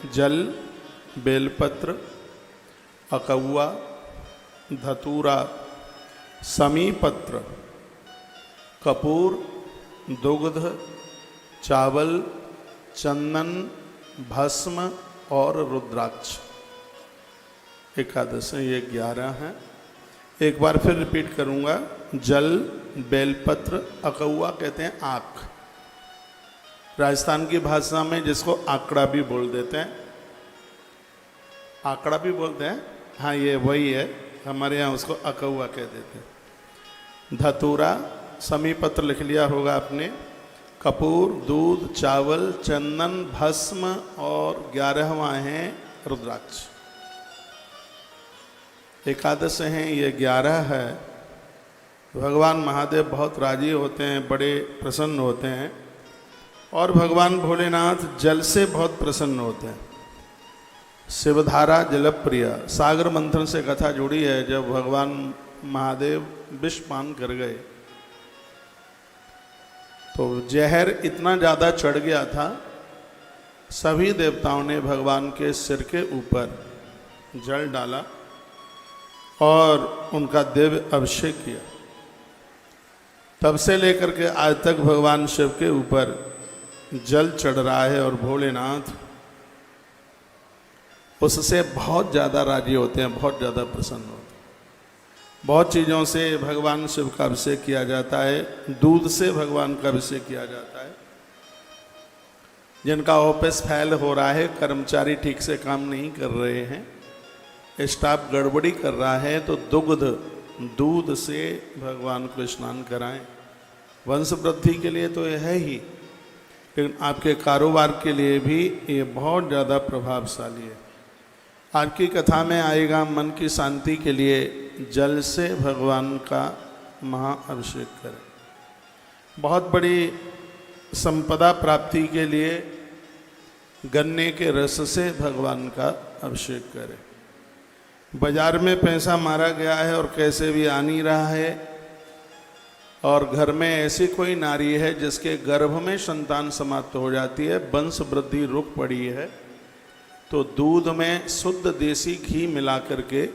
जल, बेलपत्र, अकौआ, धतूरा, समीपत्र, कपूर, दुग्ध, चावल, चंदन, भस्म और रुद्राक्ष। एकादश ये 11 हैं। एक बार फिर रिपीट करूंगा। जल, बेलपत्र, अकौआ कहते हैं आँख, राजस्थान की भाषा में जिसको आंकड़ा भी बोल देते हैं, आंकड़ा भी बोलते हैं, हाँ ये वही है, हमारे यहाँ उसको अकौआ कह देते हैं। धतूरा, समीपत्र लिख लिया होगा आपने, कपूर, दूध, चावल, चंदन, भस्म और 11वां है रुद्राक्ष। एकादश हैं, ये 11 है। भगवान महादेव बहुत राजी होते हैं, बड़े प्रसन्न होते हैं और भगवान भोलेनाथ जल से बहुत प्रसन्न होते हैं। शिवधारा जलप्रिय, सागर मंथन से कथा जुड़ी है। जब भगवान महादेव विष पान कर गए तो जहर इतना ज़्यादा चढ़ गया था, सभी देवताओं ने भगवान के सिर के ऊपर जल डाला और उनका दिव्य अभिषेक किया। तब से लेकर के आज तक भगवान शिव के ऊपर जल चढ़ रहा है और भोलेनाथ उससे बहुत ज़्यादा राजी होते हैं, बहुत ज़्यादा प्रसन्न होते हैं। बहुत चीज़ों से भगवान शिव का अभिषेक किया जाता है। दूध से भगवान का अभिषेक किया जाता है। जिनका ऑफिस फेल हो रहा है, कर्मचारी ठीक से काम नहीं कर रहे हैं, स्टाफ गड़बड़ी कर रहा है, तो दूध से भगवान को स्नान कराएं। वंश वृद्धि के लिए तो यह है ही, लेकिन आपके कारोबार के लिए भी ये बहुत ज़्यादा प्रभावशाली है। आज की कथा में आएगा मन की शांति के लिए जल से भगवान का महाअभिषेक करें। बहुत बड़ी संपदा प्राप्ति के लिए गन्ने के रस से भगवान का अभिषेक करें। बाजार में पैसा मारा गया है और कैसे भी आ नहीं रहा है, और घर में ऐसी कोई नारी है जिसके गर्भ में संतान समाप्त हो जाती है, वंश वृद्धि रुक पड़ी है, तो दूध में शुद्ध देसी घी मिला करके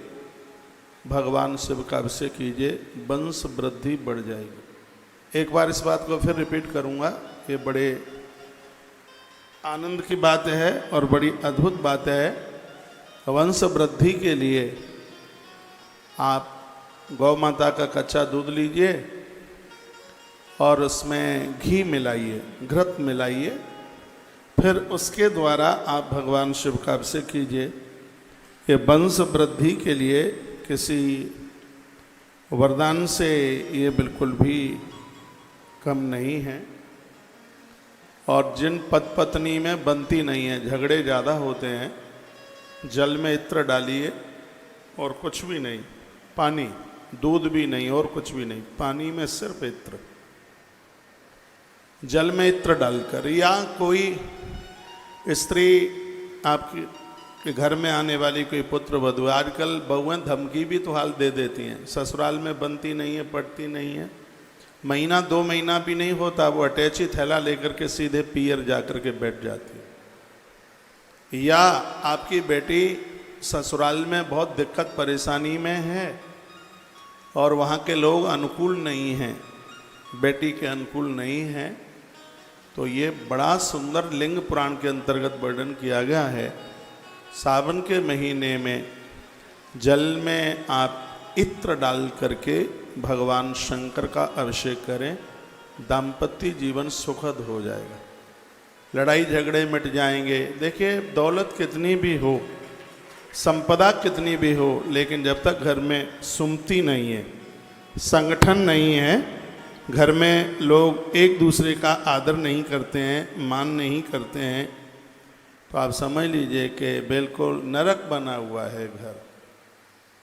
भगवान शिव का अभिषेक कीजिए, वंश वृद्धि बढ़ जाएगी। एक बार इस बात को फिर रिपीट करूंगा, ये बड़े आनंद की बात है और बड़ी अद्भुत बात है। वंश वृद्धि के लिए आप गौ माता का कच्चा दूध लीजिए और उसमें घी मिलाइए, घृत मिलाइए, फिर उसके द्वारा आप भगवान शिव का अभिषेक कीजिए। ये वंश वृद्धि के लिए किसी वरदान से ये बिल्कुल भी कम नहीं है। और जिन पति पत्नी में बनती नहीं है, झगड़े ज़्यादा होते हैं, जल में इत्र डालिए और कुछ भी नहीं, पानी, दूध भी नहीं और कुछ भी नहीं, पानी में सिर्फ इत्र, जल में इत्र डालकर, या कोई स्त्री आपकी के घर में आने वाली कोई पुत्र वधू, आजकल बहुएं धमकी भी तो हाल दे देती हैं, ससुराल में बनती नहीं है, पड़ती नहीं है, महीना 2 महीना भी नहीं होता, वो अटैची थैला लेकर के सीधे पियर जा कर के बैठ जाती है। या आपकी बेटी ससुराल में बहुत दिक्कत परेशानी में है और वहाँ के लोग अनुकूल नहीं हैं, बेटी के अनुकूल नहीं हैं, तो ये बड़ा सुंदर लिंग पुराण के अंतर्गत वर्णन किया गया है। सावन के महीने में जल में आप इत्र डाल करके भगवान शंकर का अभिषेक करें, दाम्पत्य जीवन सुखद हो जाएगा, लड़ाई झगड़े मिट जाएंगे। देखिए, दौलत कितनी भी हो, संपदा कितनी भी हो, लेकिन जब तक घर में सुमति नहीं है, संगठन नहीं है, घर में लोग एक दूसरे का आदर नहीं करते हैं, मान नहीं करते हैं, तो आप समझ लीजिए कि बिल्कुल नरक बना हुआ है घर।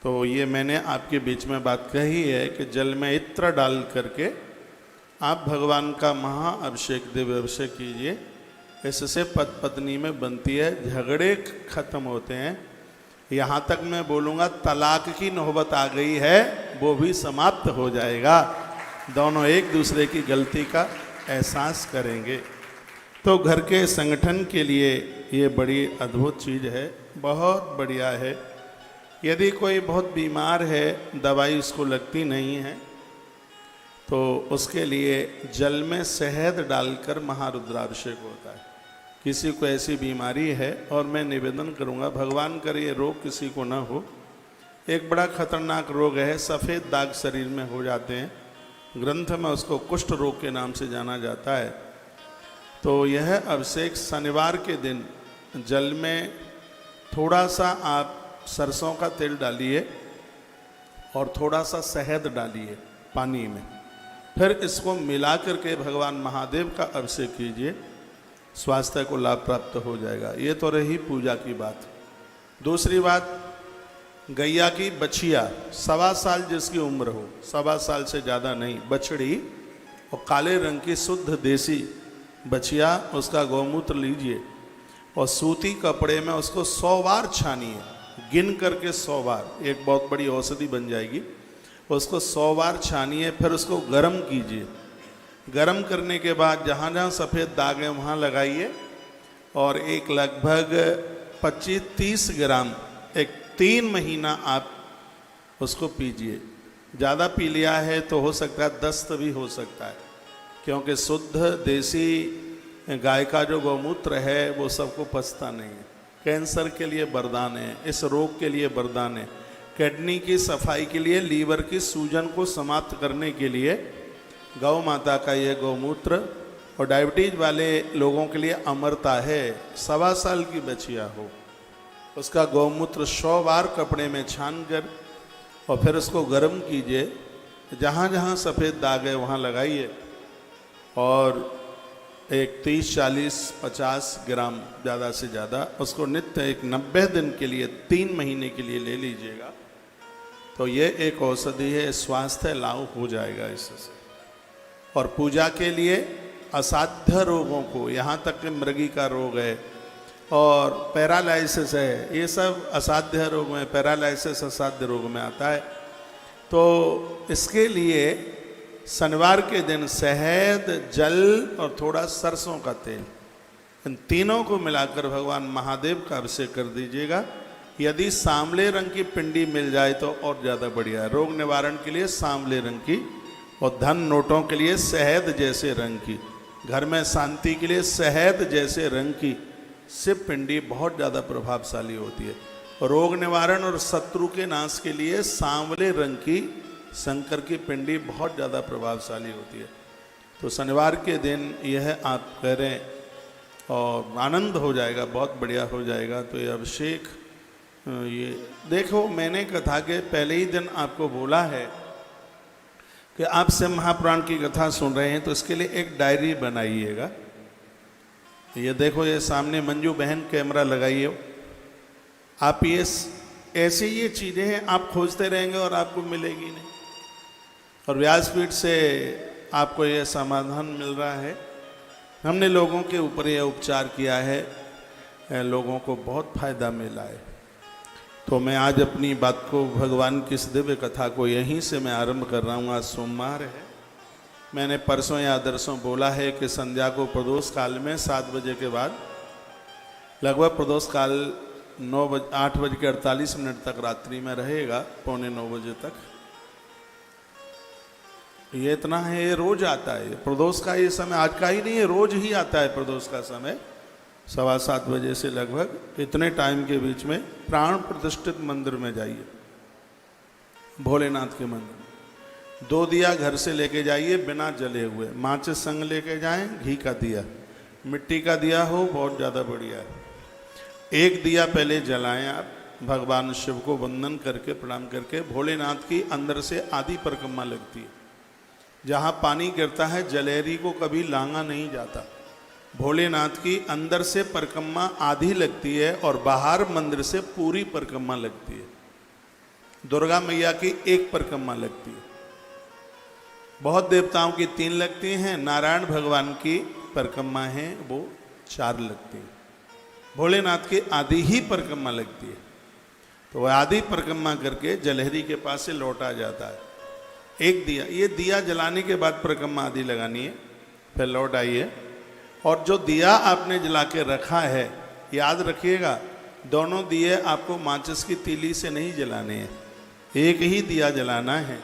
तो ये मैंने आपके बीच में बात कही है कि जल में इत्र डाल करके आप भगवान का महाअभिषेक, दिव्य अभिषेक कीजिए। इससे पति पत्नी में बनती है, झगड़े खत्म होते हैं। यहाँ तक मैं बोलूँगा तलाक की नौबत आ गई है, वो भी समाप्त हो जाएगा। दोनों एक दूसरे की गलती का एहसास करेंगे। तो घर के संगठन के लिए ये बड़ी अद्भुत चीज़ है, बहुत बढ़िया है। यदि कोई बहुत बीमार है, दवाई उसको लगती नहीं है, तो उसके लिए जल में शहद डालकर महारुद्राभिषेक होता है। किसी को ऐसी बीमारी है, और मैं निवेदन करूंगा, भगवान करे ये रोग किसी को ना हो। एक बड़ा खतरनाक रोग है, सफ़ेद दाग शरीर में हो जाते हैं, ग्रंथ में उसको कुष्ठ रोग के नाम से जाना जाता है। तो यह अभिषेक शनिवार के दिन जल में थोड़ा सा आप सरसों का तेल डालिए और थोड़ा सा शहद डालिए पानी में, फिर इसको मिला करके भगवान महादेव का अभिषेक कीजिए, स्वास्थ्य को लाभ प्राप्त हो जाएगा। ये तो रही पूजा की बात। दूसरी बात, गैया की बछिया 1.25 साल जिसकी उम्र हो, 1.25 साल से ज़्यादा नहीं, बछड़ी, और काले रंग की शुद्ध देसी बछिया, उसका गौमूत्र लीजिए और सूती कपड़े में उसको 100 बार छानिए, गिन करके 100 बार, एक बहुत बड़ी औषधि बन जाएगी। उसको 100 बार छानिए, फिर उसको गर्म कीजिए। गर्म करने के बाद जहाँ जहाँ सफ़ेद दाग है वहाँ लगाइए, और एक लगभग 25-30 ग्राम एक 3 महीना आप उसको पीजिए। ज़्यादा पी लिया है तो हो सकता है दस्त भी हो सकता है, क्योंकि शुद्ध देसी गाय का जो गौमूत्र है वो सबको पचता नहीं है। कैंसर के लिए वरदान है, इस रोग के लिए वरदान है, किडनी की सफाई के लिए, लीवर की सूजन को समाप्त करने के लिए गौ माता का ये गौमूत्र, और डायबिटीज वाले लोगों के लिए अमरता है। 1.25 साल की बछिया हो, उसका गौमूत्र 100 बार कपड़े में छान कर और फिर उसको गर्म कीजिए, जहाँ जहाँ सफ़ेद दाग है वहाँ लगाइए, और एक 30-40-50 ग्राम ज़्यादा से ज़्यादा उसको नित्य एक 90 दिन के लिए 3 महीने के लिए ले लीजिएगा। तो ये एक औषधि है, स्वास्थ्य लाभ हो जाएगा इससे। और पूजा के लिए असाध्य रोगों को, यहाँ तक कि मृगी का रोग है और पैरालाइसिस है, ये सब असाध्य रोग में, पैरालाइसिस असाध्य रोग में आता है। तो इसके लिए शनिवार के दिन शहद, जल और थोड़ा सरसों का तेल, इन तीनों को मिलाकर भगवान महादेव का अभिषेक कर दीजिएगा। यदि सांवले रंग की पिंडी मिल जाए तो और ज़्यादा बढ़िया है। रोग निवारण के लिए सांवले रंग की, और धन नोटों के लिए शहद जैसे रंग की, घर में शांति के लिए शहद जैसे रंग की शिव पिंडी बहुत ज़्यादा प्रभावशाली होती है। रोग निवारण और शत्रु के नाश के लिए सांवले रंग की शंकर की पिंडी बहुत ज़्यादा प्रभावशाली होती है। तो शनिवार के दिन यह आप करें और आनंद हो जाएगा, बहुत बढ़िया हो जाएगा। तो ये अभिषेक, ये देखो, मैंने कथा के पहले ही दिन आपको बोला है कि आप शिव महापुराण की कथा सुन रहे हैं, तो इसके लिए एक डायरी बनाइएगा। ये देखो, ये सामने मंजू बहन कैमरा लगाइए। आप ये ऐसी ये चीज़ें हैं, आप खोजते रहेंगे और आपको मिलेगी नहीं, और व्यासपीठ से आपको ये समाधान मिल रहा है। हमने लोगों के ऊपर यह उपचार किया है, लोगों को बहुत फायदा मिला है। तो मैं आज अपनी बात को, भगवान की इस दिव्य कथा को यहीं से मैं आरंभ कर रहा हूँ। आज सोमवार है। मैंने परसों या दरसों बोला है कि संध्या को प्रदोष काल में 7 बजे के बाद, लगभग प्रदोष काल 8:48 तक रात्रि में रहेगा, 8:45 बजे तक। ये इतना है, ये रोज आता है प्रदोष का। ये समय आज का ही नहीं है, रोज ही आता है प्रदोष का समय। 7:15 बजे से लगभग इतने टाइम के बीच में प्राण प्रतिष्ठित मंदिर में जाइए, भोलेनाथ के मंदिर में। 2 दिया घर से लेके जाइए बिना जले हुए, माचिस संग लेके जाएं, घी का दिया, मिट्टी का दिया हो बहुत ज़्यादा बढ़िया है। 1 दिया पहले जलाएं आप, भगवान शिव को वंदन करके, प्रणाम करके। भोलेनाथ की अंदर से आधी परिक्रमा लगती है, जहाँ पानी गिरता है जलेरी को कभी लांगा नहीं जाता। भोलेनाथ की अंदर से परिक्रमा आधी लगती है और बाहर मंदिर से पूरी परिक्रमा लगती है। दुर्गा मैया की 1 परिक्रमा लगती है, बहुत देवताओं की 3 लगती हैं, नारायण भगवान की परिक्रमा है वो 4 लगती है। भोलेनाथ की आधी ही परिक्रमा लगती है। तो वह आधी परिक्रमा करके जलहरी के पास से लौटा जाता है। 1 दिया, ये दिया जलाने के बाद परिक्रमा आधी लगानी है, फिर लौट आइए। और जो दिया आपने जला के रखा है, याद रखिएगा, दोनों दिए आपको माचिस की तीली से नहीं जलाने हैं, एक ही दिया जलाना है।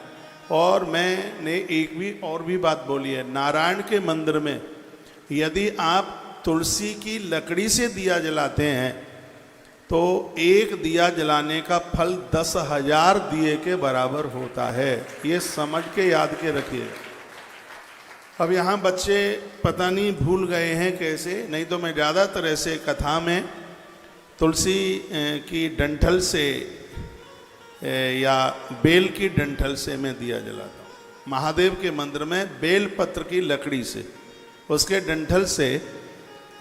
और मैंने एक भी और भी बात बोली है, नारायण के मंदिर में यदि आप तुलसी की लकड़ी से दिया जलाते हैं तो एक दिया जलाने का फल 10,000 दिए के बराबर होता है। ये समझ के याद के रखिए। अब यहाँ बच्चे पता नहीं भूल गए हैं कैसे, नहीं तो मैं ज़्यादातर ऐसे कथा में तुलसी की डंठल से या बेल की डंठल से मैं दिया जलाता हूँ। महादेव के मंदिर में बेल पत्र की लकड़ी से, उसके डंठल से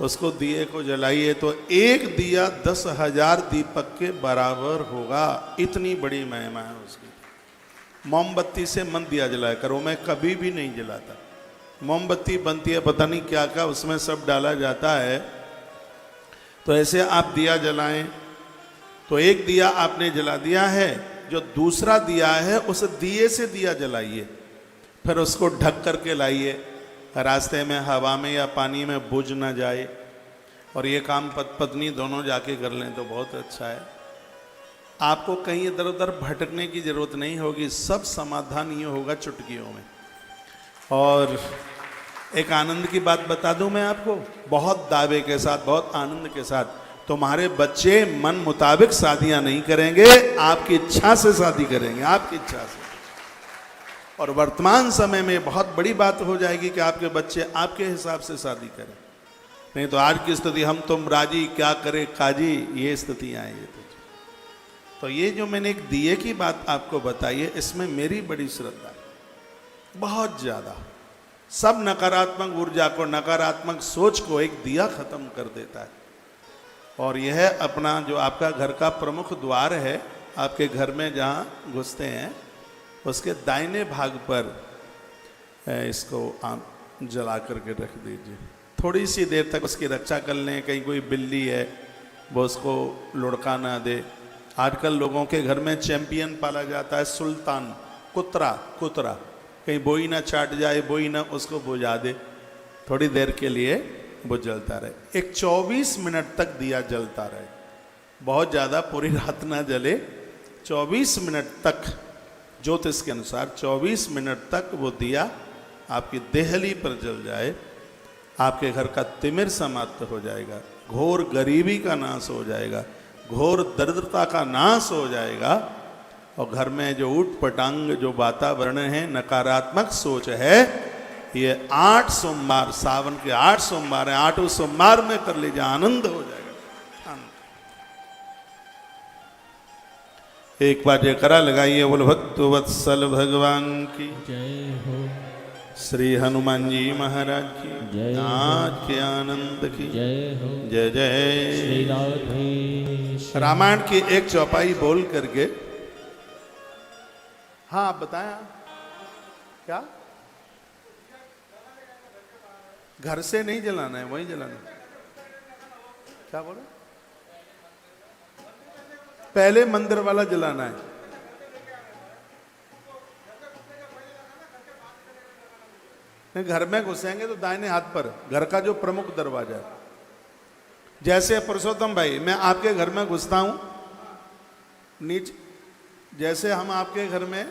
उसको दिए को जलाइए तो एक दिया 10,000 दीपक के बराबर होगा। इतनी बड़ी महिमा है उसकी। मोमबत्ती से मन दिया जलाया करो, मैं कभी भी नहीं जलाता। मोमबत्ती बनती है पता नहीं क्या क्या, उसमें सब डाला जाता है। तो ऐसे आप दिया जलाएं तो एक दिया आपने जला दिया है, जो दूसरा दिया है उस दिए से दिया जलाइए, फिर उसको ढक करके लाइए, रास्ते में हवा में या पानी में बुझ ना जाए। और ये काम पत्नी दोनों जाके कर लें तो बहुत अच्छा है। आपको कहीं इधर उधर भटकने की जरूरत नहीं होगी, सब समाधान ये होगा चुटकियों में। और एक आनंद की बात बता दूं मैं आपको, बहुत दावे के साथ, बहुत आनंद के साथ, तुम्हारे बच्चे मन मुताबिक शादियां नहीं करेंगे, आपकी इच्छा से शादी करेंगे, आपकी इच्छा से। और वर्तमान समय में बहुत बड़ी बात हो जाएगी कि आपके बच्चे आपके हिसाब से शादी करें, नहीं तो आज की स्थिति हम तुम राजी क्या करे काजी, ये स्थिति आएगी। तो ये जो मैंने एक दिए की बात आपको बताई है, इसमें मेरी बड़ी श्रद्धा है, बहुत ज़्यादा। सब नकारात्मक ऊर्जा को, नकारात्मक सोच को एक दिया खत्म कर देता है। और यह अपना जो आपका घर का प्रमुख द्वार है, आपके घर में जहाँ घुसते हैं उसके दाहिने भाग पर इसको आप जला करके रख दीजिए। थोड़ी सी देर तक उसकी रक्षा कर लें, कहीं कोई बिल्ली है वो उसको लुढ़का ना दे। आजकल लोगों के घर में चैंपियन पाला जाता है, सुल्तान, कुतरा, कहीं बोई ना चाट जाए, बोई ना उसको बुझा दे। थोड़ी देर के लिए वो जलता रहे, एक 24 मिनट तक दिया जलता रहे, बहुत ज़्यादा पूरी रात ना जले, 24 मिनट तक ज्योतिष के अनुसार 24 मिनट तक वो दिया आपकी देहली पर जल जाए, आपके घर का तिमिर समाप्त हो जाएगा, घोर गरीबी का नाश हो जाएगा, घोर दरिद्रता का नाश हो जाएगा। और घर में जो ऊट पटांग जो वातावरण है, नकारात्मक सोच है, ये 8 सोमवार, सावन के 8 सोमवार है, 8वें सोमवार में कर लीजिए, आनंद हो जाएगा। आनंद। एक बार जयकारा लगाइए, बोल भक्त वत्सल भगवान की जय हो, श्री हनुमान जी महाराज की जय, नाथ के आनंद की जय हो, जय जय। श्री राधे। रामायण की एक चौपाई बोल करके, हाँ आप बताएं क्या? घर से नहीं जलाना है, वहीं जलाना है। क्या बोले? पहले मंदिर वाला जलाना है। नहीं, घर में घुसेंगे तो दाहिने हाथ पर, घर का जो प्रमुख दरवाजा है। जैसे पुरुषोत्तम भाई, मैं आपके घर में घुसता हूं, नीचे जैसे हम आपके घर में,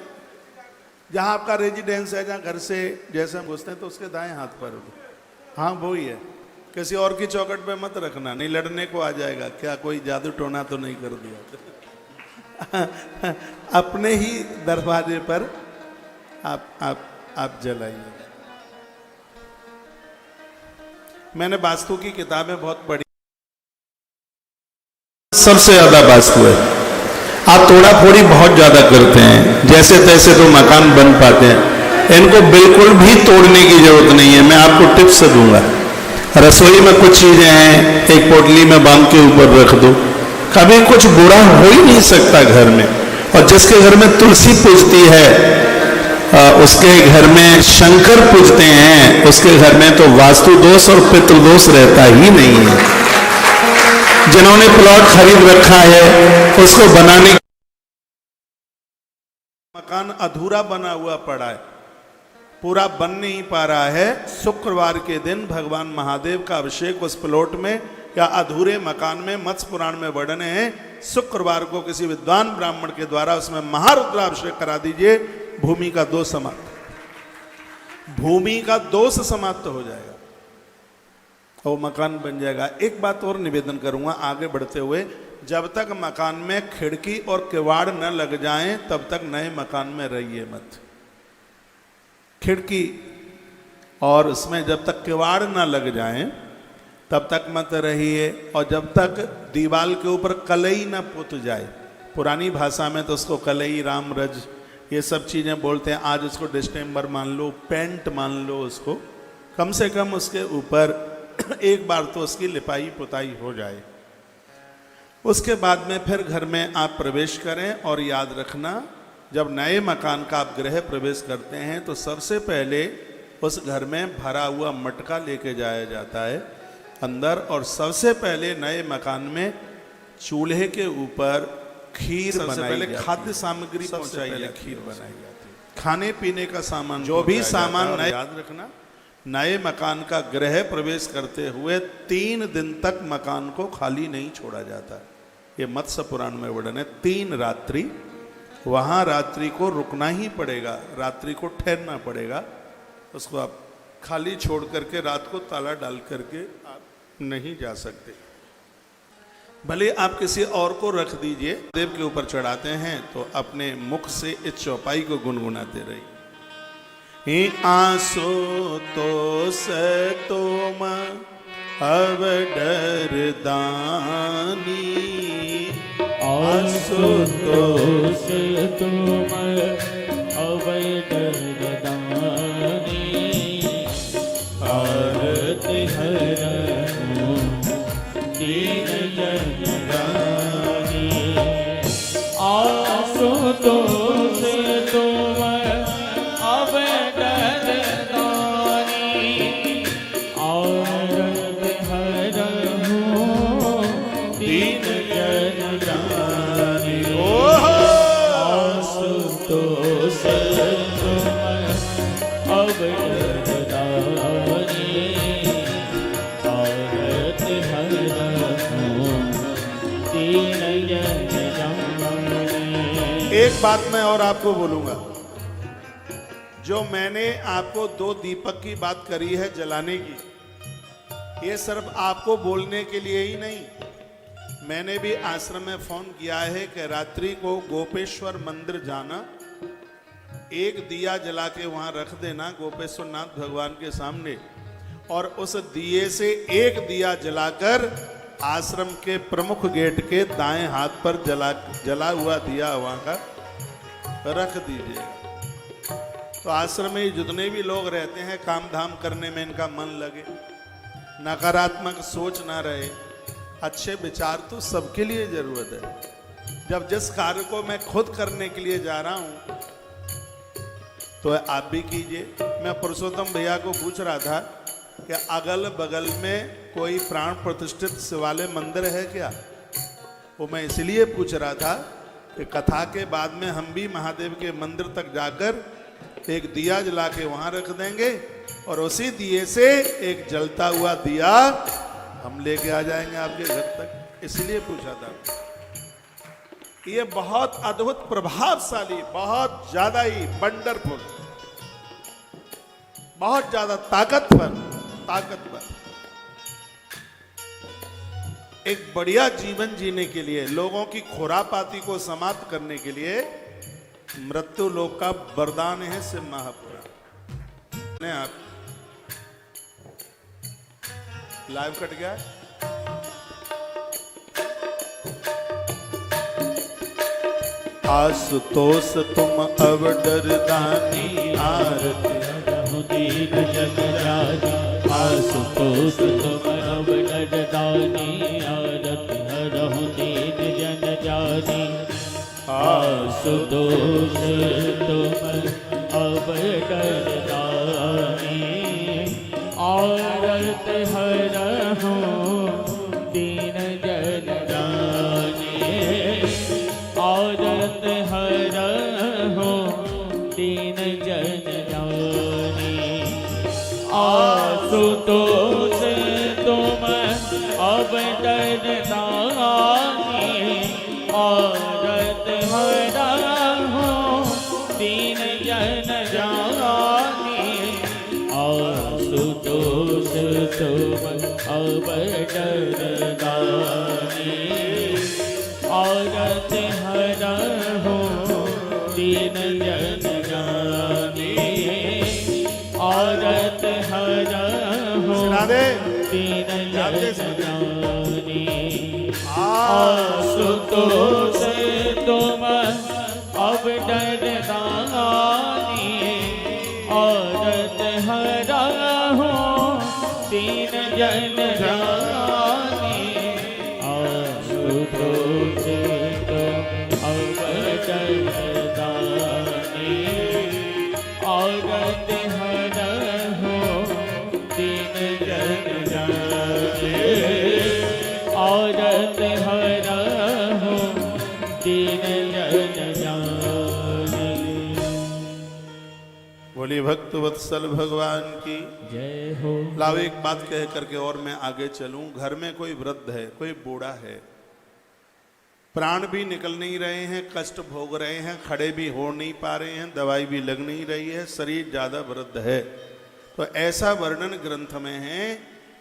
जहां आपका रेजिडेंस है, जहां घर से जैसे हम घुसते हैं तो उसके दाएं हाथ पर, हाँ वो ही है। किसी और की चौखट पे मत रखना, नहीं लड़ने को आ जाएगा, क्या कोई जादू टोना तो नहीं कर दिया। अपने ही दरवाजे पर आप जलाइए। मैंने वास्तु की किताबें बहुत पढ़ी, सबसे ज्यादा वास्तु है। आप तोड़ा फोड़ी बहुत ज्यादा करते हैं, जैसे तैसे तो मकान बन पाते हैं, इनको बिल्कुल भी तोड़ने की जरूरत नहीं है। मैं आपको टिप्स दूंगा। रसोई में कुछ चीजें हैं, एक पोटली में बांध के ऊपर रख दो, कभी कुछ बुरा हो ही नहीं सकता घर में। और जिसके घर में तुलसी पूजती है, उसके घर में शंकर पूजते हैं, उसके घर में तो वास्तु दोष और पितृ दोष रहता ही नहीं है। जिन्होंने प्लॉट खरीद रखा है, उसको बनाने, मकान अधूरा बना हुआ पड़ा है, पूरा बन नहीं पा रहा है, शुक्रवार के दिन भगवान महादेव का अभिषेक उस प्लॉट में या अधूरे मकान में मत्स्य पुराण में वर्णन है, शुक्रवार को किसी विद्वान ब्राह्मण के द्वारा उसमें महारुद्राभिषेक करा दीजिए, भूमि का दोष समाप्त, भूमि का दोष समाप्त हो जाएगा, वो मकान बन जाएगा। एक बात और निवेदन करूंगा आगे बढ़ते हुए, जब तक मकान में खिड़की और किवाड़ न लग जाएं तब तक नए मकान में रहिए मत। खिड़की और उसमें जब तक किवाड़ न लग जाएं तब तक मत रहिए, और जब तक दीवार के ऊपर कलई न पुत जाए, पुरानी भाषा में तो उसको कलई, राम रज, ये सब चीज़ें बोलते हैं, आज उसको डिस्टेम्बर मान लो, पेंट मान लो, उसको कम से कम उसके ऊपर एक बार तो उसकी लिपाई पुताई हो जाए। उसके बाद में फिर घर में आप प्रवेश करें, और याद रखना जब नए मकान का आप गृह प्रवेश करते हैं तो सबसे पहले उस घर में भरा हुआ मटका लेके जाया जाता है अंदर, और सबसे पहले नए मकान में चूल्हे के ऊपर खीर बनाई जाती है, खाद्य सामग्री पहुंचाई जाती है, खीर बनाई जाती है, खाने पीने का सामान, जो भी सामान नए, याद रखना नए मकान का गृह प्रवेश करते हुए 3 दिन तक मकान को खाली नहीं छोड़ा जाता। ये मत्स्य पुराण में वर्णन है, 3 रात्रि वहाँ रात्रि को रुकना ही पड़ेगा, रात्रि को ठहरना पड़ेगा, उसको आप खाली छोड़ करके रात को ताला डाल करके आप नहीं जा सकते। भले आप किसी और को रख दीजिए, देव के ऊपर चढ़ाते हैं तो अपने मुख से इस चौपाई को गुनगुनाते रहिए। आंसू तो तुम अब डरदानी, आंसू तो तुम अब डरदानी, आरत हरहु दीन जनदानी, आंसू तो तुम अब एक बात मैं और आपको बोलूंगा, जो मैंने आपको 2 दीपक की बात करी है जलाने की, ये सिर्फ आपको बोलने के लिए ही नहीं, मैंने भी आश्रम में फोन किया है कि रात्रि को गोपेश्वर मंदिर जाना, एक दिया जला के वहां रख देना गोपेश्वर नाथ भगवान के सामने, और उस दिए से एक दिया जलाकर आश्रम के प्रमुख गेट के दाएं हाथ पर जला हुआ दिया वहां का रख दीजिएगा। तो आश्रम में जितने भी लोग रहते हैं, काम धाम करने में इनका मन लगे, नकारात्मक सोच ना रहे, अच्छे विचार तो सबके लिए जरूरत है। जब जिस कार्य को मैं खुद करने के लिए जा रहा हूं तो आप भी कीजिए। मैं पुरुषोत्तम भैया को पूछ रहा था कि अगल बगल में कोई प्राण प्रतिष्ठित शिवालय मंदिर है क्या? वो मैं इसलिए पूछ रहा था कि कथा के बाद में हम भी महादेव के मंदिर तक जाकर एक दिया जला के वहां रख देंगे, और उसी दिए से एक जलता हुआ दिया हम लेके आ जाएंगे आपके घर तक, इसलिए पूछा था। ये बहुत अद्भुत, प्रभावशाली, बहुत ज्यादा ही वंडरफुल, बहुत ज्यादा ताकतवर एक बढ़िया जीवन जीने के लिए, लोगों की खुरापाती को समाप्त करने के लिए मृत्यु लोक का वरदान है शिव महापुराण। ने आप लाइव कट गया, आशुतोष तुम अब डरदानी, आरती दीन जगरानी, आशुतोष तुम अब डरदानी, आरती हरहु दीन जन जानी, आशुतोष तुम अब डरदानी, आरती हरहु दीन जन जानी, आरती हरहु दीन जन जानी, आशुतोष तुम अब आरत हरा हो दीन जन जानी आशुतोष तुम अब डरदानी आरत हरा हो दीन जन जानी आरत हरा हो राधे दीन जन जानी आशुतोष तुम अब डरदानी औरत हरा हो दीन जन जानी आशुतोष तुम अब डरदानी औरत हरा हो दीन जन जानी औरत हरा हो दीन जन जानी। बोली भक्त वत्सल भगवान की जय हो। लाओ एक बात कह करके और मैं आगे चलूं। घर में कोई वृद्ध है, कोई बूढ़ा है, प्राण भी निकल नहीं रहे हैं, कष्ट भोग रहे हैं, खड़े भी हो नहीं पा रहे हैं, दवाई भी लग नहीं रही है, शरीर ज़्यादा वृद्ध है, तो ऐसा वर्णन ग्रंथ में है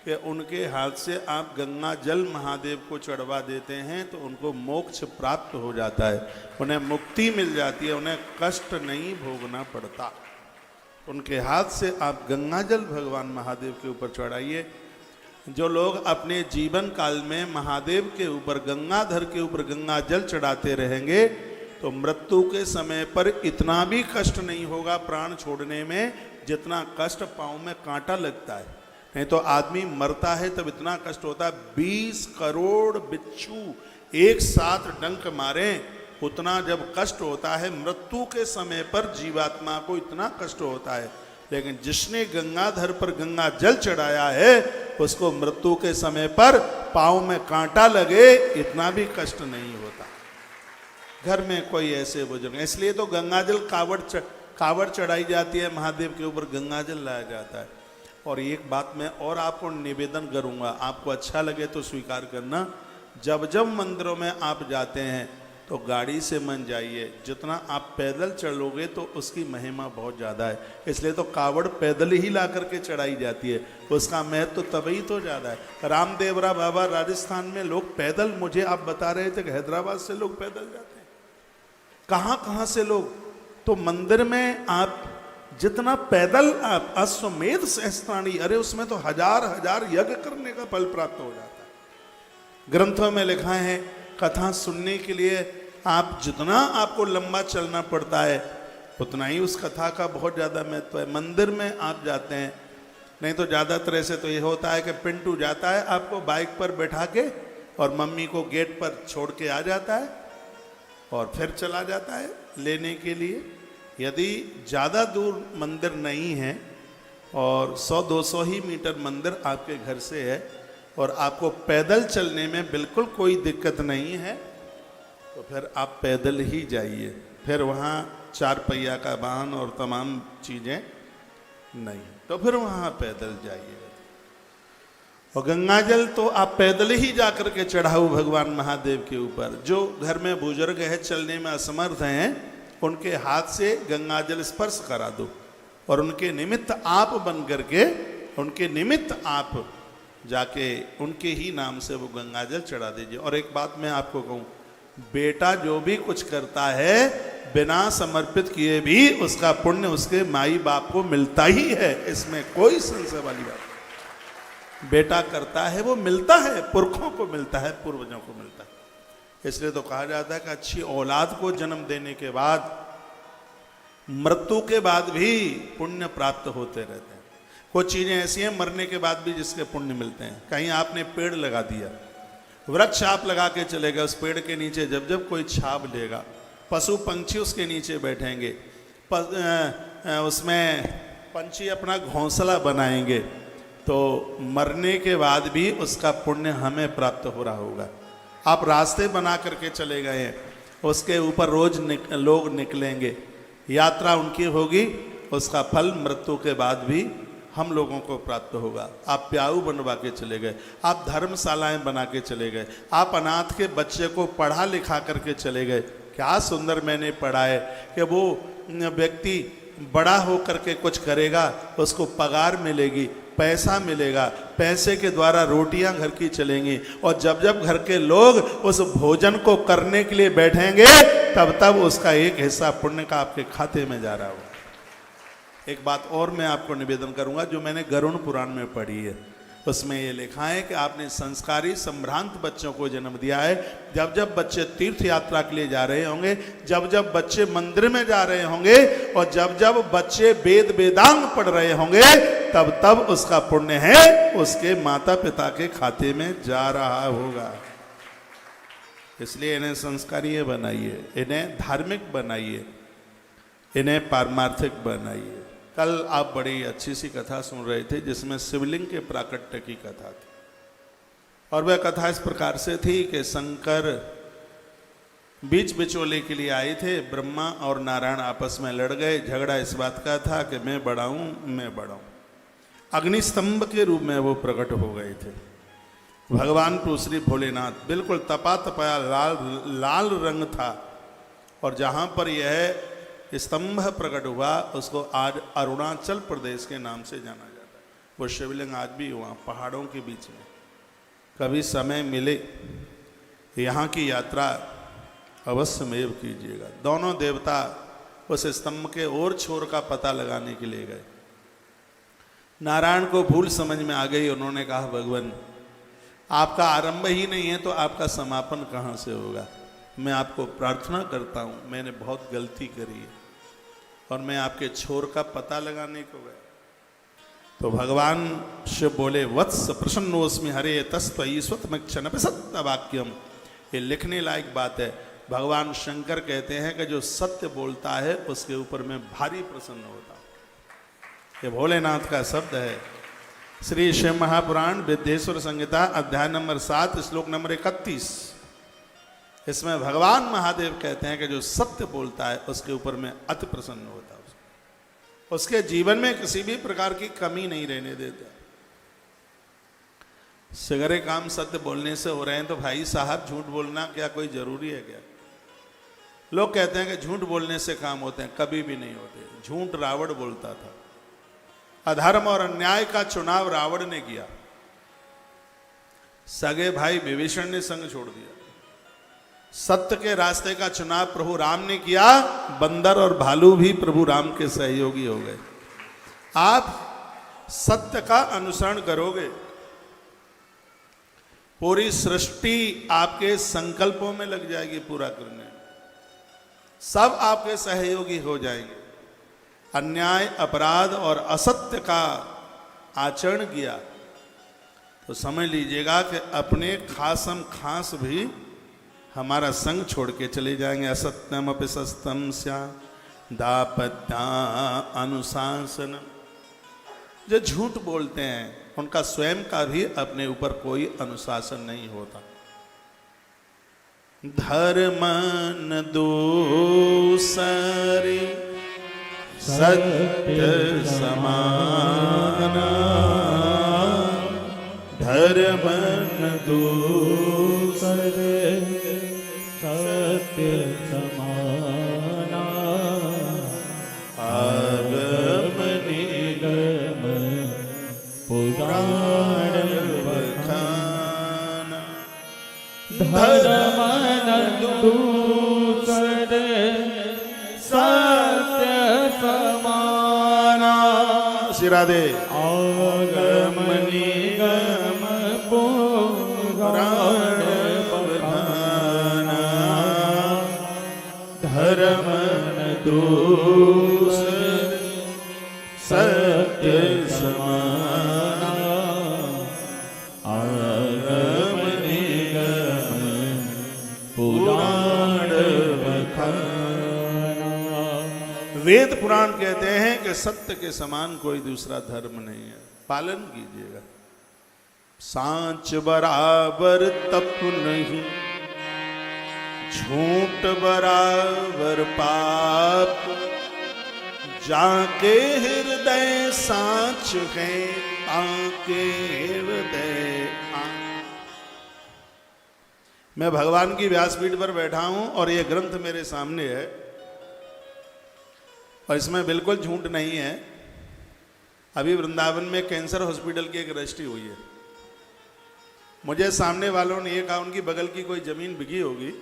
कि उनके हाथ से आप गंगा जल महादेव को चढ़वा देते हैं तो उनको मोक्ष प्राप्त हो जाता है, उन्हें मुक्ति मिल जाती है, उन्हें कष्ट नहीं भोगना पड़ता। उनके हाथ से आप गंगा जल भगवान महादेव के ऊपर चढ़ाइए। जो लोग अपने जीवन काल में महादेव के ऊपर, गंगाधर के ऊपर गंगा जल चढ़ाते रहेंगे तो मृत्यु के समय पर इतना भी कष्ट नहीं होगा प्राण छोड़ने में जितना कष्ट पाँव में कांटा लगता है। नहीं तो आदमी मरता है तब इतना कष्ट होता है, 20 करोड़ बिच्छू एक साथ डंक मारे उतना जब कष्ट होता है, मृत्यु के समय पर जीवात्मा को इतना कष्ट होता है। लेकिन जिसने गंगाधर पर गंगा जल चढ़ाया है उसको मृत्यु के समय पर पाँव में कांटा लगे इतना भी कष्ट नहीं होता। घर में कोई ऐसे बुजुर्ग, इसलिए तो गंगाजल कावड़ चढ़ाई जाती है, महादेव के ऊपर गंगाजल लाया जाता है। और एक बात मैं और आपको निवेदन करूंगा, आपको अच्छा लगे तो स्वीकार करना, जब जब मंदिरों में आप जाते हैं तो गाड़ी से मन जाइए, जितना आप पैदल चलोगे तो उसकी महिमा बहुत ज़्यादा है। इसलिए तो कावड़ पैदल ही ला करके चढ़ाई जाती है, उसका महत्व तो तभी तो ज़्यादा है। रामदेवरा बाबा राजस्थान में लोग पैदल, मुझे आप बता रहे थे कि हैदराबाद से लोग पैदल जाते हैं, कहाँ कहाँ से लोग। तो मंदिर में आप जितना पैदल आप अश्वमेध सहस्त्राणी, अरे उसमें तो हजार हजार यज्ञ करने का फल प्राप्त हो जाता है। ग्रंथों में लिखा है कथा सुनने के लिए आप जितना आपको लंबा चलना पड़ता है उतना ही उस कथा का बहुत ज़्यादा महत्व है। मंदिर में आप जाते हैं, नहीं तो ज़्यादातर ऐसे तो ये होता है कि पिंटू जाता है आपको बाइक पर बैठा के और मम्मी को गेट पर छोड़ के आ जाता है और फिर चला जाता है लेने के लिए। यदि ज़्यादा दूर मंदिर नहीं है और 100-200 ही मीटर मंदिर आपके घर से है और आपको पैदल चलने में बिल्कुल कोई दिक्कत नहीं है तो फिर आप पैदल ही जाइए। फिर वहाँ 4 पहिया का वाहन और तमाम चीज़ें नहीं, तो फिर वहाँ पैदल जाइए। और गंगाजल तो आप पैदल ही जा कर के चढ़ाओ भगवान महादेव के ऊपर। जो घर में बुजुर्ग है, चलने में असमर्थ हैं, उनके हाथ से गंगाजल स्पर्श करा दो और उनके निमित्त आप बन करके, उनके निमित्त आप जाके उनके ही नाम से वो गंगाजल चढ़ा दीजिए। और एक बात मैं आपको कहूँ, बेटा जो भी कुछ करता है बिना समर्पित किए भी उसका पुण्य उसके माई बाप को मिलता ही है, इसमें कोई संशय वाली बात। बेटा करता है वो मिलता है, पुरखों को मिलता है, पूर्वजों को मिलता है। इसलिए तो कहा जाता है कि अच्छी औलाद को जन्म देने के बाद मृत्यु के बाद भी पुण्य प्राप्त होते रहते हैं। कुछ चीज़ें ऐसी हैं मरने के बाद भी जिसके पुण्य मिलते हैं। कहीं आपने पेड़ लगा दिया, वृक्ष आप लगा के चले गए, उस पेड़ के नीचे जब जब कोई छाप लेगा, पशु पंछी उसके नीचे बैठेंगे, उसमें पंछी अपना घोंसला बनाएंगे, तो मरने के बाद भी उसका पुण्य हमें प्राप्त हो रहा होगा। आप रास्ते बना करके चले गए हैं, उसके ऊपर रोज लोग निकलेंगे, यात्रा उनकी होगी, उसका फल मृत्यु के बाद भी हम लोगों को प्राप्त होगा। आप प्याऊ बनवा के चले गए, आप धर्मशालाएं बना के चले गए, आप अनाथ के बच्चे को पढ़ा लिखा करके चले गए। क्या सुंदर मैंने पढ़ा है कि वो व्यक्ति बड़ा हो करके कुछ करेगा, उसको पगार मिलेगी, पैसा मिलेगा, पैसे के द्वारा रोटियां घर की चलेंगी, और जब जब घर के लोग उस भोजन को करने के लिए बैठेंगे तब तब उसका एक हिस्सा पुण्य का आपके खाते में जा रहा होगा। एक बात और मैं आपको निवेदन करूंगा जो मैंने गरुड़ पुराण में पढ़ी है, उसमें ये लिखा है कि आपने संस्कारी संभ्रांत बच्चों को जन्म दिया है। जब जब बच्चे तीर्थ यात्रा के लिए जा रहे होंगे, जब जब बच्चे मंदिर में जा रहे होंगे, और जब जब बच्चे वेद वेदांग पढ़ रहे होंगे, तब तब उसका पुण्य है उसके माता पिता के खाते में जा रहा होगा। इसलिए इन्हें संस्कारीय बनाइए, इन्हें धार्मिक बनाइए, इन्हें पारमार्थिक बनाइए। कल आप बड़ी अच्छी सी कथा सुन रहे थे जिसमें शिवलिंग के प्राकट्य की कथा थी, और वह कथा इस प्रकार से थी कि शंकर बीच बिचौले के लिए आए थे। ब्रह्मा और नारायण आपस में लड़ गए। झगड़ा इस बात का था कि मैं बड़ा हूं, मैं बड़ा हूं। अग्निस्तंभ के रूप में वो प्रकट हो गए थे। भगवान प्रभु श्री भोलेनाथ बिल्कुल तपा तपाया लाल रंग था, और जहां पर यह स्तंभ प्रकट हुआ उसको आज अरुणाचल प्रदेश के नाम से जाना जाता है। वो शिवलिंग आज भी वहाँ पहाड़ों के बीच में, कभी समय मिले यहाँ की यात्रा अवश्यमेव कीजिएगा। दोनों देवता उस स्तंभ के और छोर का पता लगाने के लिए गए। नारायण को भूल समझ में आ गई। उन्होंने कहा, भगवान आपका आरंभ ही नहीं है तो आपका समापन कहाँ से होगा। मैं आपको प्रार्थना करता हूँ, मैंने बहुत गलती करी है और मैं आपके छोर का पता लगाने को गया। तो भगवान शिव बोले, वत्स प्रसन्नोस्मि हरे तस्त्वयि स्वतमक्षण सत्य वाक्यम। ये लिखने लायक बात है। भगवान शंकर कहते हैं कि जो सत्य बोलता है उसके ऊपर मैं भारी प्रसन्न होता हूँ। ये भोलेनाथ का शब्द है। श्री शिव महापुराण विद्येश्वर संहिता अध्याय नंबर 7 श्लोक नंबर 31, इसमें भगवान महादेव कहते हैं कि जो सत्य बोलता है उसके ऊपर मैं अति प्रसन्न होता हूँ, उसके जीवन में किसी भी प्रकार की कमी नहीं रहने देता। सगरे काम सत्य बोलने से हो रहे हैं तो भाई साहब झूठ बोलना क्या कोई जरूरी है क्या? लोग कहते हैं कि झूठ बोलने से काम होते हैं, कभी भी नहीं होते। झूठ रावण बोलता था। अधर्म और अन्याय का चुनाव रावण ने किया, सगे भाई विभीषण ने संग छोड़ दिया। सत्य के रास्ते का चुनाव प्रभु राम ने किया, बंदर और भालू भी प्रभु राम के सहयोगी हो गए। आप सत्य का अनुसरण करोगे, पूरी सृष्टि आपके संकल्पों में लग जाएगी पूरा करने, सब आपके सहयोगी हो जाएंगे। अन्याय, अपराध और असत्य का आचरण किया तो समझ लीजिएगा कि अपने खासम खास भी हमारा संग छोड़ के चले जाएंगे। असत्यम अपि सत्यम स्या दापत्या अनुशासन। जो झूठ बोलते हैं उनका स्वयं का भी अपने ऊपर कोई अनुशासन नहीं होता। धर्म न दूसरी सत्य समाना, धर्म न दूसरे सत्य समाना, आगम निगम पुराण बखाना, धर्म न दूसरे सत्य समाना। राधे। आगम निगम पुराण बखाना, धर्म न दूसरे सत्य समाना, आगम निगम पुराण बखाना। वेद पुराण कहते हैं कि सत्य के समान कोई दूसरा धर्म नहीं है, पालन कीजिएगा। सांच बराबर तप नहीं, झूठ बराबर पाप, जाके हृदय सांच है ताके हृदय। मैं भगवान की व्यासपीठ पर बैठा हूं और ये ग्रंथ मेरे सामने है और इसमें बिल्कुल झूठ नहीं है। अभी वृंदावन में कैंसर हॉस्पिटल की एक रजिस्ट्री हुई है। मुझे सामने वालों ने ये कहा उनकी बगल की कोई जमीन बिकी होगी।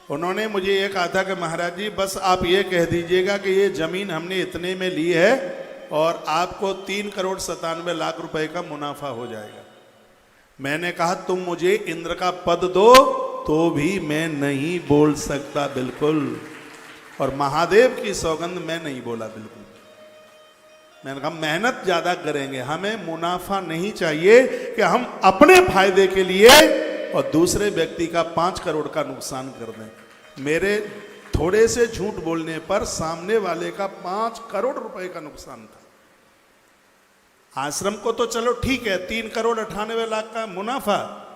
उन्होंने मुझे ये कहा था कि महाराज जी बस आप ये कह दीजिएगा कि ये जमीन हमने इतने में ली है और आपको 3,97,00,000 रुपए का मुनाफा हो जाएगा। मैंने कहा तुम मुझे इंद्र का पद दो तो भी मैं नहीं बोल सकता बिल्कुल, और महादेव की सौगंध मैं नहीं बोला बिल्कुल। मैंने कहा मेहनत ज्यादा करेंगे, हमें मुनाफा नहीं चाहिए कि हम अपने फायदे के लिए और दूसरे व्यक्ति का 5 करोड़ का नुकसान कर दें। मेरे थोड़े से झूठ बोलने पर सामने वाले का 5 करोड़ रुपए का नुकसान था। आश्रम को तो चलो ठीक है 3,98,00,000 का मुनाफा,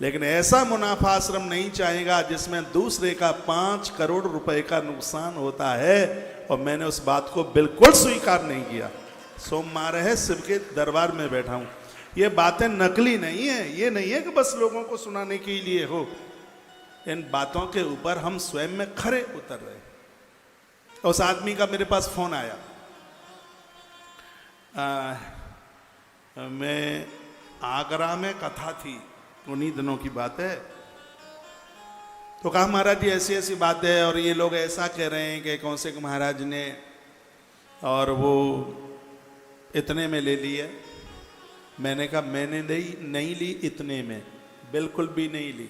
लेकिन ऐसा मुनाफा आश्रम नहीं चाहेगा जिसमें दूसरे का 5 करोड़ रुपए का नुकसान होता है। और मैंने उस बात को बिल्कुल स्वीकार नहीं किया। सोमवार है, शिव के दरबार में बैठा हूं। ये बातें नकली नहीं है, ये नहीं है कि बस लोगों को सुनाने के लिए हो। इन बातों के ऊपर हम स्वयं में खरे उतर रहे। उस आदमी का मेरे पास फोन आया। मैं आगरा में कथा थी, उन्हीं दिनों की बात है। तो कहा महाराज जी ऐसी ऐसी बात है और ये लोग ऐसा कह रहे हैं कि कौशिक महाराज ने और वो इतने में ले ली है। मैंने कहा मैंने नहीं ली इतने में, बिल्कुल भी नहीं ली।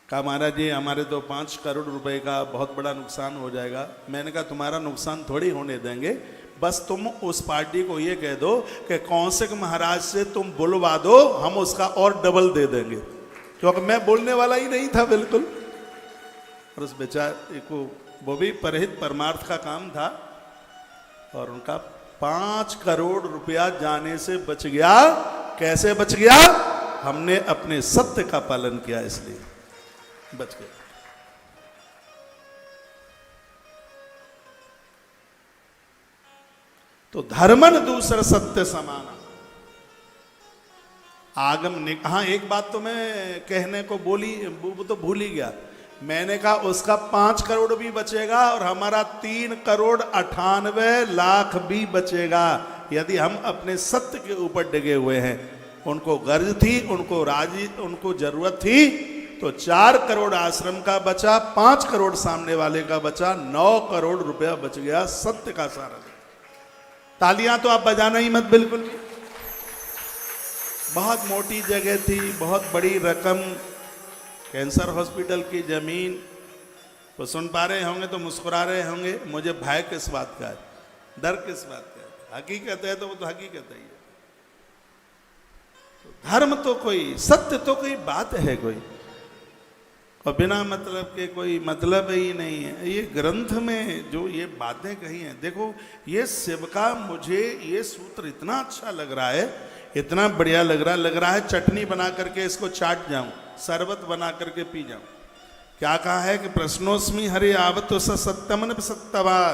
कहा महाराज जी हमारे तो 5 करोड़ रुपए का बहुत बड़ा नुकसान हो जाएगा। मैंने कहा तुम्हारा नुकसान थोड़ी होने देंगे, बस तुम उस पार्टी को ये कह दो कि कौशिक महाराज से तुम बुलवा दो, हम उसका और डबल दे देंगे। क्योंकि मैं बोलने वाला ही नहीं था बिल्कुल। और उस बेचारे को वो भी परहित परमार्थ का काम था और उनका 5 करोड़ रुपया जाने से बच गया। कैसे बच गया? हमने अपने सत्य का पालन किया, इसलिए बच गया। तो धर्मन दूसरा सत्य समाना आगम ने। हाँ एक बात तो मैं कहने को वो तो भूल ही गया। मैंने कहा उसका 5 करोड़ भी बचेगा और हमारा 3,98,00,000 भी बचेगा यदि हम अपने सत्य के ऊपर डिगे हुए हैं। उनको गर्ज थी, उनको जरूरत थी, तो 4 करोड़ आश्रम का बचा, 5 करोड़ सामने वाले का बचा, 9 करोड़ रुपया बच गया सत्य का सारा। तालियां तो आप बजाना ही मत बिल्कुल। बहुत मोटी जगह थी, बहुत बड़ी रकम, कैंसर हॉस्पिटल की जमीन। तो सुन पा रहे होंगे तो मुस्कुरा रहे होंगे। मुझे भय किस बात का है, डर किस बात का है? हकीकत है तो वो तो हकीकत है। तो धर्म तो कोई, सत्य तो कोई बात है कोई, और बिना मतलब के कोई मतलब ही नहीं है। ये ग्रंथ में जो ये बातें कही हैं, देखो ये शिव का मुझे ये सूत्र इतना अच्छा लग रहा है, इतना बढ़िया लग रहा है चटनी बना करके इसको चाट जाऊं, शरबत बना करके पी जाऊं। क्या कहा है कि प्रश्नोस्मि हरे आवत सत्यमन सत्यवा,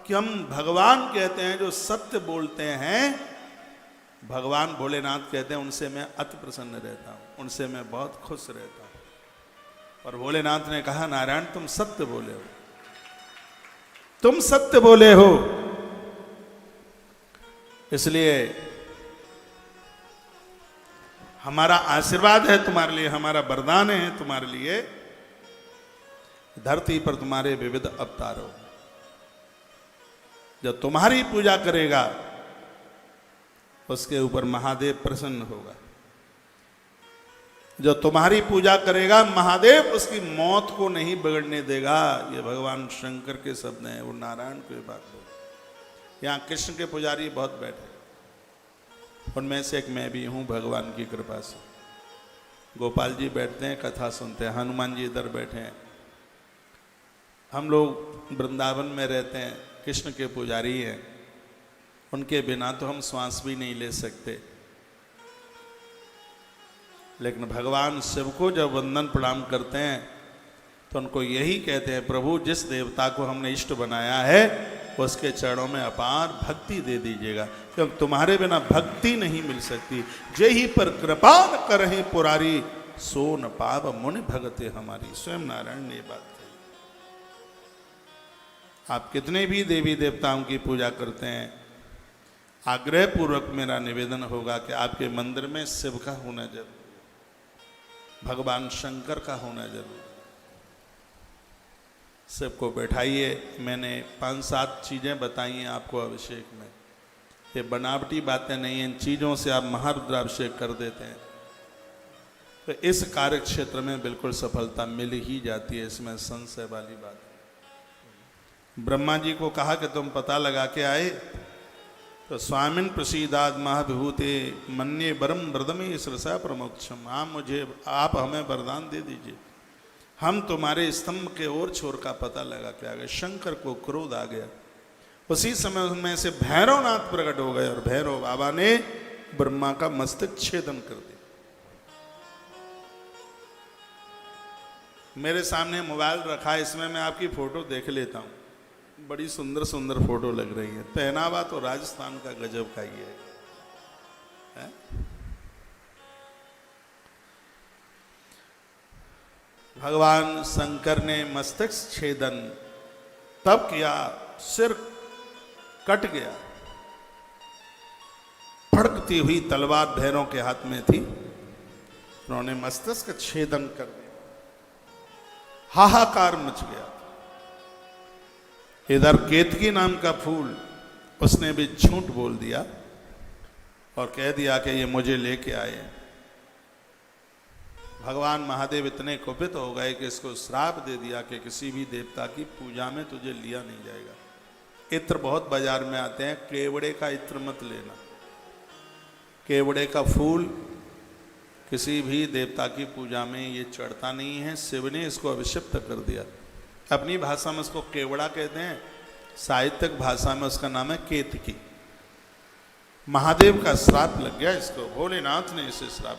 कि हम भगवान कहते हैं जो सत्य बोलते हैं, भगवान भोलेनाथ कहते हैं उनसे मैं अति प्रसन्न रहता हूं, उनसे मैं बहुत खुश रहता हूं। और भोलेनाथ ने कहा नारायण तुम सत्य बोले हो, तुम सत्य बोले हो, इसलिए हमारा आशीर्वाद है तुम्हारे लिए, हमारा वरदान है तुम्हारे लिए, धरती पर तुम्हारे विविध अवतार हो। जब तुम्हारी पूजा करेगा उसके ऊपर महादेव प्रसन्न होगा। जो तुम्हारी पूजा करेगा महादेव उसकी मौत को नहीं बिगड़ने देगा। ये भगवान शंकर के शब्द हैं, वो नारायण की बात बोल। यहाँ कृष्ण के पुजारी बहुत बैठे, उनमें से एक मैं भी हूँ भगवान की कृपा से। गोपाल जी बैठते हैं कथा सुनते हैं, हनुमान जी इधर बैठे हैं। हम लोग वृंदावन में रहते हैं, कृष्ण के पुजारी हैं, उनके बिना तो हम श्वास भी नहीं ले सकते। लेकिन भगवान शिव को जब वंदन प्रणाम करते हैं तो उनको यही कहते हैं, प्रभु जिस देवता को हमने इष्ट बनाया है उसके चरणों में अपार भक्ति दे दीजिएगा, क्योंकि तुम्हारे बिना भक्ति नहीं मिल सकती। जेहि पर कृपा न करहि पुरारी, सो न पाव मुनि भगते हमारी। स्वयं नारायण ने बात कही। आप कितने भी देवी देवताओं की पूजा करते हैं, आग्रह पूर्वक मेरा निवेदन होगा कि आपके मंदिर में शिव का होना जरूर, भगवान शंकर का होना जरूर। शिव को बैठाइए। मैंने 5-7 चीजें बताई हैं आपको अभिषेक में। ये बनावटी बातें नहीं हैं, इन चीजों से आप महारुद्राभिषेक कर देते हैं तो इस कार्य क्षेत्र में बिल्कुल सफलता मिल ही जाती है, इसमें संशय वाली बात है। ब्रह्मा जी को कहा कि तुम पता लगा के आए, तो स्वामिन प्रसीदाद महाविभूते मन्ये वरम व्रतमे सरसा प्रमोक्षम। आप हमें वरदान दे दीजिए, हम तुम्हारे स्तंभ के ओर छोर का पता लगा के आ गए। शंकर को क्रोध आ गया। उसी समय उनमें से भैरवनाथ प्रकट हो गए और भैरव बाबा ने ब्रह्मा का मस्तक छेदन कर दिया। मेरे सामने मोबाइल रखा है, इसमें मैं आपकी फोटो देख लेता हूं। बड़ी सुंदर सुंदर फोटो लग रही है। पहनावा तो राजस्थान का गजब का ही है? भगवान शंकर ने मस्तक छेदन तब किया, सिर कट गया। फड़कती हुई तलवार भैरव के हाथ में थी, उन्होंने मस्तक का छेदन कर दिया। हाहाकार मच गया। इधर केतकी नाम का फूल, उसने भी झूठ बोल दिया और कह दिया कि ये मुझे लेके आए। भगवान महादेव इतने कुपित हो गए कि इसको श्राप दे दिया कि किसी भी देवता की पूजा में तुझे लिया नहीं जाएगा। इत्र बहुत बाजार में आते हैं, केवड़े का इत्र मत लेना। केवड़े का फूल किसी भी देवता की पूजा में ये चढ़ता नहीं है। शिव ने इसको अभिषिक्त कर दिया। अपनी भाषा में उसको केवड़ा कहते हैं, साहित्यिक भाषा में उसका नाम है केतकी। महादेव का श्राप लग गया इसको, भोलेनाथ ने इसे श्राप